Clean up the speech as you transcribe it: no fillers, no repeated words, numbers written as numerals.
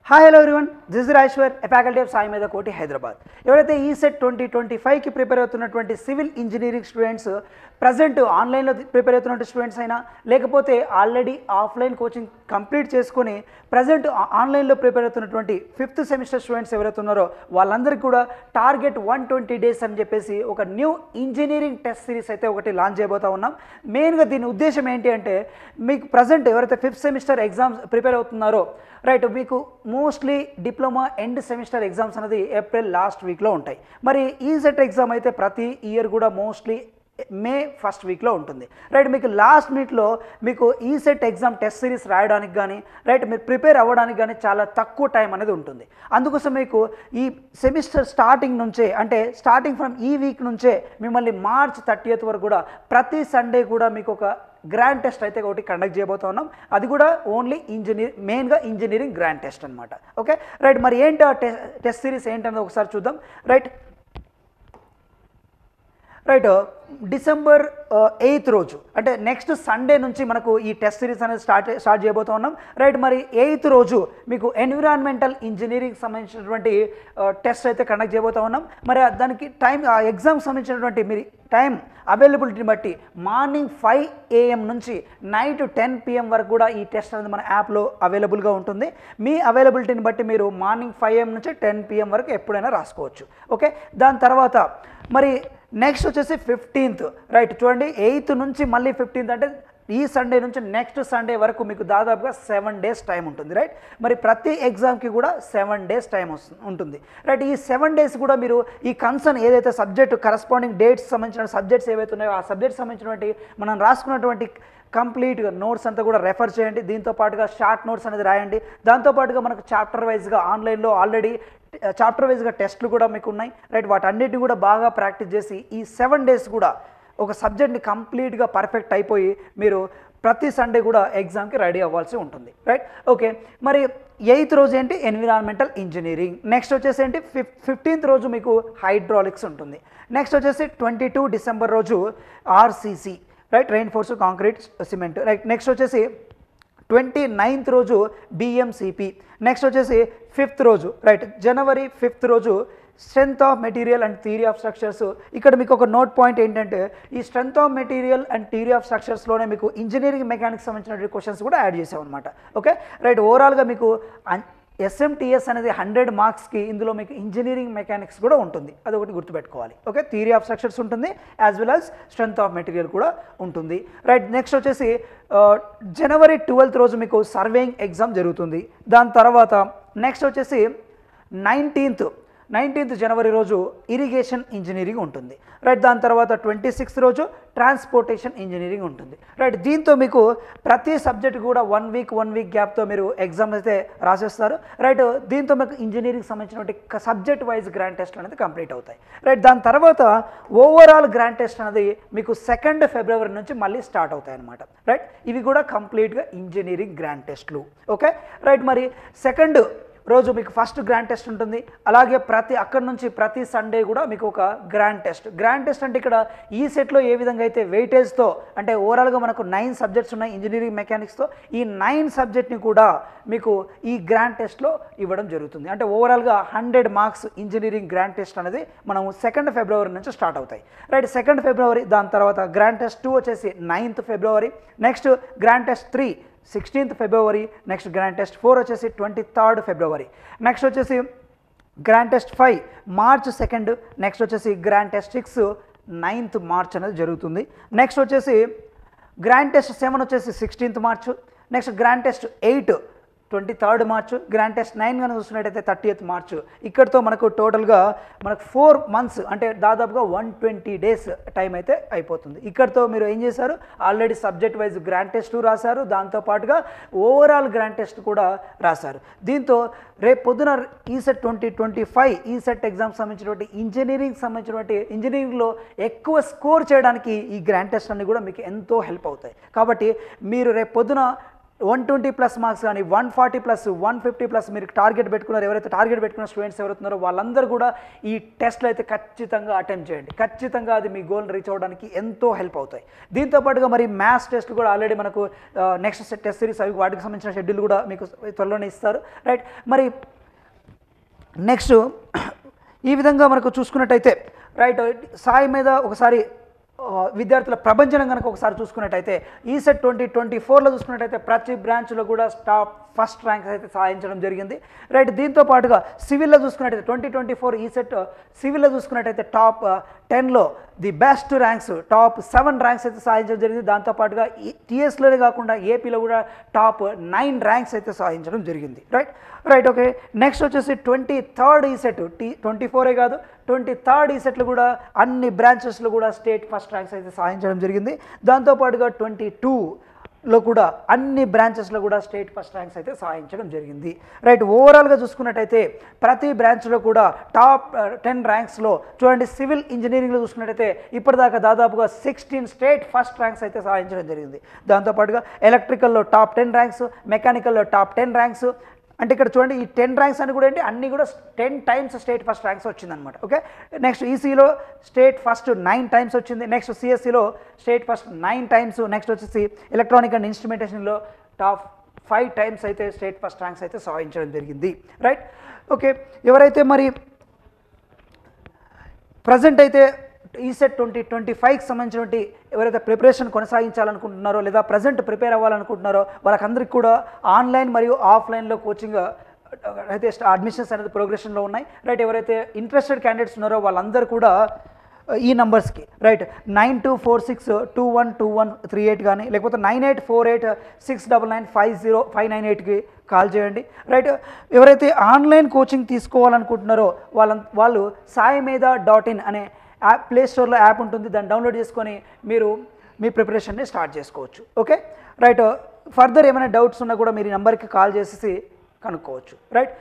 Hi hello everyone, this is Rajeshwar, faculty of Sai మీద కోటి హైదరాబాద్. ఎవరైతే ఈసెట్ 2025కి ప్రిపేర్ అవుతున్నటువంటి సివిల్ ఇంజనీరింగ్ స్టూడెంట్స్, ప్రజెంట్ ఆన్లైన్లో ప్రిపేర్ అవుతున్నటువంటి స్టూడెంట్స్ అయినా, లేకపోతే ఆల్రెడీ ఆఫ్లైన్ కోచింగ్ కంప్లీట్ చేసుకొని ప్రజెంట్ ఆన్లైన్లో ప్రిపేర్ అవుతున్నటువంటి 5th సెమిస్టర్ స్టూడెంట్స్ ఎవరైతే ఉన్నారో వాళ్ళందరికీ కూడా టార్గెట్ 120 డేస్ అని చెప్పేసి ఒక న్యూ ఇంజనీరింగ్ టెస్ట్ సిరీస్ అయితే ఒకటి లాంచ్ చేయబోతా ఉన్నాం. మెయిన్గా దీని ఉద్దేశం ఏంటి అంటే, మీకు ప్రజెంట్ ఎవరైతే 5th సెమిస్టర్ ఎగ్జామ్స్ ప్రిపేర్ అవుతున్నారో రైట్, మీకు mostly diploma end semester exams అనేది ఏప్రిల్ లాస్ట్ వీక్లో ఉంటాయి. మరి ఈసెట్ ఎగ్జామ్ అయితే ప్రతి ఇయర్ కూడా మోస్ట్లీ మే ఫస్ట్ వీక్లో ఉంటుంది. రైట్, మీకు లాస్ట్ మినిట్లో మీకు ఈసెట్ ఎగ్జామ్ టెస్ట్ సిరీస్ రాయడానికి కానీ రైట్ మీరు ప్రిపేర్ అవ్వడానికి కానీ చాలా తక్కువ టైం అనేది ఉంటుంది. అందుకోసం మీకు ఈ సెమిస్టర్ స్టార్టింగ్ నుంచే, అంటే స్టార్టింగ్ ఫ్రమ్ ఈ వీక్ నుంచే మిమ్మల్ని మార్చ్ 30th వరకు కూడా ప్రతి సండే కూడా మీకు ఒక గ్రాండ్ టెస్ట్ అయితే ఒకటి కండక్ట్ చేయబోతా ఉన్నాం. అది కూడా ఓన్లీ మెయిన్గా ఇంజనీరింగ్ గ్రాండ్ టెస్ట్ అనమాట. ఓకే రైట్, మరి ఏంటి టెస్ట్ సిరీస్ ఏంటనేది ఒకసారి చూద్దాం. రైట్, డిసెంబర్ 8th రోజు, అంటే నెక్స్ట్ సండే నుంచి మనకు ఈ టెస్ట్ సిరీస్ అనేది స్టార్ట్ చేయబోతూ ఉన్నాం. రైట్, మరి 8th రోజు మీకు ఎన్విరాన్మెంటల్ ఇంజనీరింగ్ సంబంధించినటువంటి టెస్ట్ అయితే కండక్ట్ చేయబోతూ ఉన్నాం. మరి దానికి టైం, ఎగ్జామ్కి సంబంధించినటువంటి మీరు టైం అవైలబిలిటీని బట్టి మార్నింగ్ 5 AM నుంచి నైట్ 10 PM వరకు కూడా ఈ టెస్ట్ అనేది మన యాప్లో అవైలబుల్గా ఉంటుంది. మీ అవైలబిలిటీని బట్టి మీరు మార్నింగ్ 5 AM నుంచి 10 PM వరకు ఎప్పుడైనా రాసుకోవచ్చు. ఓకే, దాని తర్వాత మరి నెక్స్ట్ వచ్చేసి 15th. రైట్, చూడండి 8th నుంచి మళ్ళీ 15th, అంటే ఈ సండే నుంచి నెక్స్ట్ సండే వరకు మీకు దాదాపుగా 7 days టైం ఉంటుంది. రైట్, మరి ప్రతి ఎగ్జామ్కి కూడా 7 days టైం ఉంటుంది. రైట్, ఈ 7 days కూడా మీరు ఈ కన్సర్న్ ఏదైతే సబ్జెక్టు కరస్పాండింగ్ డేట్స్ సంబంధించిన సబ్జెక్ట్స్ ఏవైతే ఉన్నాయో ఆ సబ్జెక్ట్ సంబంధించినటువంటి మనం రాసుకున్నటువంటి కంప్లీట్గా నోట్స్ అంతా కూడా రెఫర్ చేయండి. దీంతో పాటుగా షార్ట్ నోట్స్ అనేది రాయండి. దాంతోపాటుగా మనకు చాప్టర్ వైజ్గా ఆన్లైన్లో ఆల్రెడీ చాప్టర్ వైజ్గా టెస్ట్లు కూడా మీకు ఉన్నాయి. రైట్, వాటన్నిటిని కూడా బాగా ప్రాక్టీస్ చేసి ఈ 7 days కూడా ఒక సబ్జెక్ట్ని కంప్లీట్గా పర్ఫెక్ట్ అయిపోయి మీరు ప్రతి సండే కూడా ఎగ్జామ్కి రెడీ అవ్వాల్సి ఉంటుంది. రైట్, ఓకే, మరి 8th రోజు ఏంటి ఎన్విరాన్మెంటల్ ఇంజనీరింగ్. నెక్స్ట్ వచ్చేసి ఏంటి 15th రోజు మీకు హైడ్రాలిక్స్ ఉంటుంది. నెక్స్ట్ వచ్చేసి 22 డిసెంబర్ రోజు RCC, right, reinforce concrete cement. Right, next వచ్చేసి 29th రోజు బిఎంసిపి. నెక్స్ట్ వచ్చేసి 5th రోజు, రైట్, జనవరి 5th రోజు strength of material and theory of structures. ఇక్కడ మీకు ఒక నోట్ పాయింట్ ఏంటంటే, ఈ స్ట్రెంగ్త్ ఆఫ్ మెటీరియల్ అండ్ థియరీ ఆఫ్ స్ట్రక్చర్స్లోనే మీకు ఇంజనీరింగ్ మెకానిక్స్ సంబంధించిన క్వశ్చన్స్ కూడా యాడ్ చేసామన్నమాట. ఓకే రైట్, ఓవరాల్గా మీకు ఎస్ఎంటీఎస్ అనేది 100 మార్క్స్కి ఇందులో మీకు ఇంజనీరింగ్ మెకానిక్స్ కూడా ఉంటుంది. అది ఒకటి గుర్తుపెట్టుకోవాలి. ఓకే, థియరీ ఆఫ్ స్ట్రక్చర్స్ ఉంటుంది, as well as strength of material కూడా ఉంటుంది. రైట్, నెక్స్ట్ వచ్చేసి జనవరి 12th రోజు మీకు సర్వేయింగ్ ఎగ్జామ్ జరుగుతుంది. దాని తర్వాత నెక్స్ట్ వచ్చేసి 19th జనవరి రోజు ఇరిగేషన్ ఇంజనీరింగ్ ఉంటుంది. రైట్, దాని తర్వాత 26th రోజు ట్రాన్స్పోర్టేషన్ ఇంజనీరింగ్ ఉంటుంది. రైట్, దీంతో మీకు ప్రతి సబ్జెక్ట్ కూడా 1 వీక్ గ్యాప్తో మీరు ఎగ్జామ్ అయితే రాసేస్తారు. రైట్, దీంతో మీకు ఇంజనీరింగ్ సంబంధించినటువంటి సబ్జెక్ట్ వైజ్ గ్రాండ్ టెస్ట్ అనేది కంప్లీట్ అవుతాయి. రైట్, దాని తర్వాత ఓవరాల్ గ్రాండ్ టెస్ట్ అనేది మీకు 2nd ఫిబ్రవరి నుంచి మళ్ళీ స్టార్ట్ అవుతాయి అన్నమాట. రైట్, ఇవి కూడా కంప్లీట్గా ఇంజనీరింగ్ గ్రాండ్ టెస్ట్లు. ఓకే రైట్, మరి 2nd రోజు మీకు ఫస్ట్ గ్రాండ్ టెస్ట్ ఉంటుంది. అలాగే అక్కడి నుంచి ప్రతి సండే కూడా మీకు ఒక గ్రాండ్ టెస్ట్ అంటే ఇక్కడ ఈ సెట్లో ఏ విధంగా అయితే వెయిటేజ్తో, అంటే ఓవరాల్గా మనకు 9 సబ్జెక్ట్స్ ఉన్నాయి ఇంజనీరింగ్ మెకానిక్స్తో, ఈ 9 సబ్జెక్ట్ని కూడా మీకు ఈ గ్రాండ్ టెస్ట్లో ఇవ్వడం జరుగుతుంది. అంటే ఓవరాల్గా 100 మార్క్స్ ఇంజనీరింగ్ గ్రాండ్ టెస్ట్ అనేది మనము 2nd ఫిబ్రవరి నుంచి స్టార్ట్ అవుతాయి. రైట్, 2nd ఫిబ్రవరి, దాని తర్వాత గ్రాండ్ టెస్ట్ 2 వచ్చేసి 9th ఫిబ్రవరి, నెక్స్ట్ గ్రాండ్ టెస్ట్ 3 16th ఫిబ్రవరి, నెక్స్ట్ గ్రాండ్ టెస్ట్ 4 వచ్చేసి 23rd ఫిబ్రవరి, నెక్స్ట్ వచ్చేసి grand test 5 March 2nd, next వచ్చేసి గ్రాండ్ టెస్ట్ 6 9th మార్చ్ అనేది జరుగుతుంది. నెక్స్ట్ వచ్చేసి గ్రాండ్ టెస్ట్ 7 వచ్చేసి 16th March, next grand test 8 23rd March, grand test 9 కనుక చూసినట్టయితే 30th March. ఇక్కడితో మనకు టోటల్గా 4 months, అంటే దాదాపుగా 120 days టైం అయితే అయిపోతుంది. ఇక్కడితో మీరు ఏం చేశారు, already subject wise grand test రాశారు, దాంతోపాటుగా ఓవరాల్ గ్రాండ్ టెస్ట్ కూడా రాశారు. దీంతో రేపు పొద్దున ఈసెట్ 2025 ఈసెట్ ఎగ్జామ్ సంబంధించినటువంటి ఇంజనీరింగ్లో ఎక్కువ స్కోర్ చేయడానికి ఈ గ్రాండ్ టెస్ట్ అన్ని కూడా మీకు ఎంతో హెల్ప్ అవుతాయి. కాబట్టి మీరు రేపు పొద్దున 120+ మార్క్స్ కానీ 140+, 150+ మీరు టార్గెట్ పెట్టుకున్నారు. ఎవరైతే టార్గెట్ పెట్టుకున్న స్టూడెంట్స్ ఎవరుతున్నారో వాళ్ళందరూ కూడా ఈ టెస్ట్లో అయితే ఖచ్చితంగా అటెంప్ట్ చేయండి. ఖచ్చితంగా అది మీ గోల్ రీచ్ అవ్వడానికి ఎంతో హెల్ప్ అవుతాయి. దీంతోపాటుగా మరి మ్యాథ్స్ టెస్ట్ కూడా ఆల్రెడీ మనకు నెక్స్ట్ టెస్ట్ సిరీస్ అవి వాటికి సంబంధించిన షెడ్యూల్ కూడా మీకు త్వరలోనే ఇస్తారు. రైట్, మరి నెక్స్ట్ ఈ విధంగా మనకు చూసుకున్నట్టయితే రైట్ సాయి మీద ఒకసారి విద్యార్థుల ప్రభంజనం కనుక ఒకసారి చూసుకున్నట్టయితే ఈసెట్ 2024లో చూసుకున్నట్టయితే ప్రతి బ్రాంచ్లో కూడా టాప్ ఫస్ట్ ర్యాంక్స్ అయితే సాధించడం జరిగింది. రైట్, దీంతో పాటుగా సివిల్లో చూసుకున్నట్టయితే 2024 ఈసెట్ సివిల్లో చూసుకున్నట్టయితే టాప్ 10లో the best ranks top 7 ranks అయితే సాధించడం జరిగింది. దాంతోపాటుగా టీఎస్లోనే కాకుండా ఏపీలో కూడా టాప్ 9 ర్యాంక్స్ అయితే సాధించడం జరిగింది. Right okay. నెక్స్ట్ వచ్చేసి 23rd ఈసెట్ 24 కాదు 23rd ఈసెట్లు కూడా అన్ని బ్రాంచెస్లో కూడా స్టేట్ ఫస్ట్ ర్యాంక్స్ అయితే సాధించడం జరిగింది. దాంతోపాటుగా 22లో కూడా అన్ని బ్రాంచెస్లో కూడా స్టేట్ ఫస్ట్ ర్యాంక్స్ అయితే సాధించడం జరిగింది. రైట్, ఓవరాల్గా చూసుకున్నట్టయితే ప్రతి బ్రాంచ్లో కూడా టాప్ 10 ర్యాంక్స్లో చూడండి. సివిల్ ఇంజనీరింగ్లో చూసుకున్నట్టయితే ఇప్పటిదాకా దాదాపుగా 16 స్టేట్ ఫస్ట్ ర్యాంక్స్ అయితే సాధించడం జరిగింది. దాంతోపాటుగా ఎలక్ట్రికల్లో టాప్ 10 ర్యాంక్స్, మెకానికల్లో టాప్ 10 ర్యాంక్స్. అంటే ఇక్కడ చూడండి ఈ 10 ర్యాంక్స్ అని కూడా ఏంటి అన్నీ కూడా 10 టైమ్స్ స్టేట్ ఫస్ట్ ర్యాంక్స్ వచ్చిందనమాట. ఓకే, నెక్స్ట్ ఈసీలో స్టేట్ ఫస్ట్ 9 టైమ్స్ వచ్చింది. నెక్స్ట్ సిఎస్సిలో స్టేట్ ఫస్ట్ 9 టైమ్స్. నెక్స్ట్ వచ్చేసి ఎలక్ట్రానిక్ అండ్ ఇన్స్ట్రుమెంటేషన్లో టాప్ 5 టైమ్స్ అయితే స్టేట్ ఫస్ట్ ర్యాంక్స్ అయితే సాధించడం జరిగింది. Right okay. ఎవరైతే మరి ప్రజెంట్ అయితే ఈసెట్ 2025కి సంబంధించినటువంటి ఎవరైతే ప్రిపరేషన్ కొనసాగించాలనుకుంటున్నారో లేదా ప్రజెంట్ ప్రిపేర్ అవ్వాలనుకుంటున్నారో వాళ్ళకందరికీ కూడా ఆన్లైన్ మరియు ఆఫ్లైన్లో కోచింగ్ అయితే అడ్మిషన్స్ అనేది ప్రోగ్రెషన్లో ఉన్నాయి. రైట్, ఎవరైతే ఇంట్రెస్టెడ్ క్యాండిడేట్స్ ఉన్నారో వాళ్ళందరూ కూడా ఈ నంబర్స్కి రైట్ 9246212138 కానీ లేకపోతే 9848699508కి కాల్ చేయండి. రైట్, ఎవరైతే ఆన్లైన్ కోచింగ్ తీసుకోవాలనుకుంటున్నారో వాళ్ళు saimedha.in అనే యాప్ ప్లే స్టోర్లో యాప్ ఉంటుంది, దాన్ని డౌన్లోడ్ చేసుకొని మీరు మీ ప్రిపరేషన్ని స్టార్ట్ చేసుకోవచ్చు. ఓకే రైట్, ఫర్దర్ ఏమైనా డౌట్స్ ఉన్నా కూడా మీరు ఈ నెంబర్కి కాల్ చేసి కనుక్కోవచ్చు. రైట్,